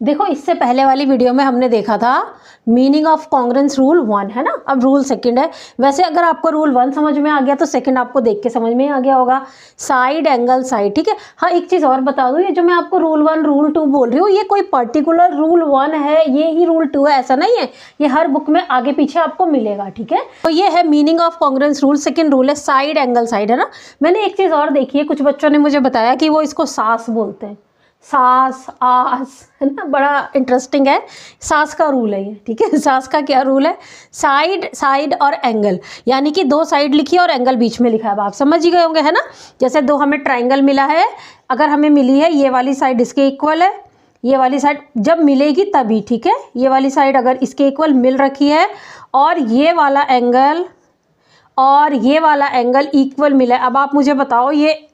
देखो इससे पहले वाली वीडियो में हमने देखा था मीनिंग ऑफ कॉन्ग्रेंस रूल 1 है ना, अब रूल 2 है। वैसे अगर आपको रूल 1 समझ में आ गया तो 2 आपको देख के समझ में आ गया होगा, साइड एंगल साइड, ठीक है। हाँ एक चीज़ और बता दूँ, ये जो मैं आपको रूल 1 रूल 2 बोल रही हूँ ये कोई पर्टिकुलर रूल 1 है, ये ही रूल 2 है, ऐसा नहीं है, ये हर बुक में आगे पीछे आपको मिलेगा, ठीक है। तो ये है meaning of congruence rule. 2 rule है साइड एंगल साइड, है ना। मैंने एक चीज़ और देखी है, कुछ बच्चों ने मुझे बताया कि वो इसको सास बोलते हैं, सास आस, है ना, बड़ा इंटरेस्टिंग है। सास का रूल है ये, ठीक है। सास का क्या रूल है? साइड साइड और एंगल, यानी कि 2 साइड लिखी है और एंगल बीच में लिखा है, आप समझ ही गए होंगे, है ना। जैसे 2 हमें ट्राइंगल मिला है, अगर हमें मिली है ये वाली साइड इसके इक्वल है, ये वाली साइड जब मिलेगी तभी, ठीक है। ये वाली साइड अगर इसके इक्वल मिल रखी है और ये वाला एंगल और ये वाला एंगल इक्वल मिला है, अब आप मुझे बताओ ये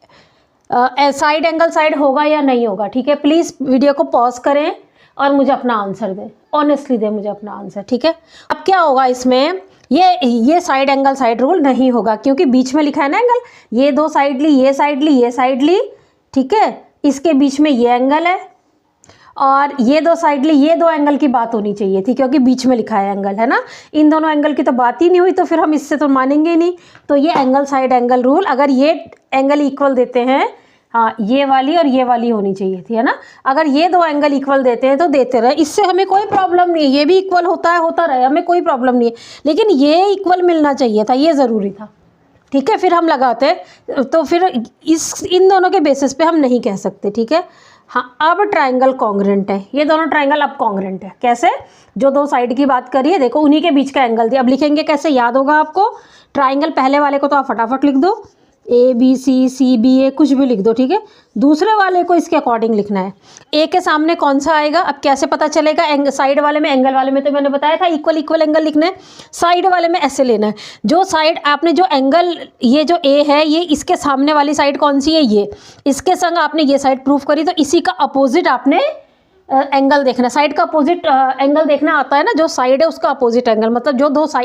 साइड एंगल साइड होगा या नहीं होगा, ठीक है। प्लीज़ वीडियो को पॉज करें और मुझे अपना आंसर दें, ऑनेस्टली दें मुझे अपना आंसर, ठीक है। अब क्या होगा इसमें, ये साइड एंगल साइड रूल नहीं होगा क्योंकि बीच में लिखा है ना एंगल, ये 2 साइड ली, ये साइड ली, ये साइड ली, ठीक है। इसके बीच में ये एंगल है और ये 2 साइड ली, ये 2 एंगल की बात होनी चाहिए थी क्योंकि बीच में लिखा है एंगल, है ना। इन दोनों एंगल की तो बात ही नहीं हुई तो फिर हम इससे तो मानेंगे ही नहीं। तो ये एंगल साइड एंगल रूल, अगर ये एंगल इक्वल देते हैं, हाँ ये वाली और ये वाली होनी चाहिए थी, है ना। अगर ये 2 एंगल इक्वल देते हैं तो देते रहे, इससे हमें कोई प्रॉब्लम नहीं है, ये भी इक्वल होता है, होता रहे, हमें कोई प्रॉब्लम नहीं है, लेकिन ये इक्वल मिलना चाहिए था, ये ज़रूरी था, ठीक है। फिर हम लगाते, तो फिर इन दोनों के बेसिस पे हम नहीं कह सकते, ठीक है। हाँ अब ट्राइंगल कॉन्ग्रेंट है, ये दोनों ट्राइंगल अब कॉन्ग्रेंट है। कैसे? जो 2 साइड की बात करिए, देखो उन्हीं के बीच का एंगल दिया, अब लिखेंगे कैसे, याद होगा आपको। ट्राइंगल पहले वाले को तो आप फटाफट लिख दो, ABCCBA कुछ भी लिख दो, ठीक है। दूसरे वाले को इसके अकॉर्डिंग लिखना है। ए के सामने कौन सा आएगा, अब कैसे पता चलेगा? साइड वाले में, एंगल वाले में तो मैंने बताया था इक्वल इक्वल एंगल लिखना है, साइड वाले में ऐसे लेना है। जो साइड आपने जो एंगल, ये जो ए है ये इसके सामने वाली साइड कौन सी है, ये, इसके संग आपने ये साइड प्रूफ करी तो इसी का अपोजिट आपने एंगल देखना, साइड का अपोजिट एंगल देखना आता है ना, जो साइड है उसका अपोजिट एंगल, मतलब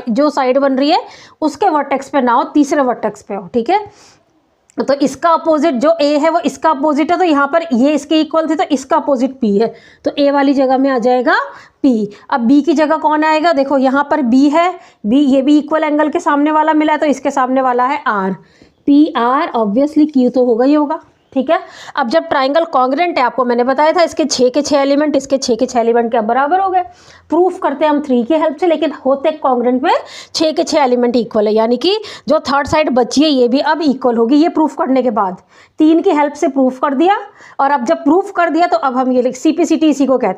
जो साइड बन रही है उसके वर्टेक्स पे ना हो, तीसरे वर्टेक्स पे हो, ठीक है। तो इसका अपोजिट जो ए है वो इसका अपोजिट है, तो यहाँ पर ये इसके इक्वल थे तो इसका अपोजिट पी है, तो ए वाली जगह में आ जाएगा पी। अब बी की जगह कौन आएगा, देखो यहाँ पर बी है, बी ये भी इक्वल एंगल के सामने वाला मिला है तो इसके सामने वाला है R, P R, obviously Q तो होगा ही होगा, ठीक है। अब जब ट्राइंगल कॉन्ग्रेंट है, आपको मैंने बताया था इसके 6 के 6 एलिमेंट, इसके 6 के 6 एलिमेंट के बराबर हो गए। प्रूफ करते हैं हम 3 की हेल्प से, लेकिन होते कॉन्ग्रेंट में 6 के 6 एलिमेंट इक्वल है, यानी कि जो थर्ड साइड बची है ये भी अब इक्वल होगी। ये प्रूफ करने के बाद 3 की हेल्प से प्रूफ कर दिया, और अब जब प्रूफ कर दिया तो अब हम ये CPCT इसी को कहते हैं।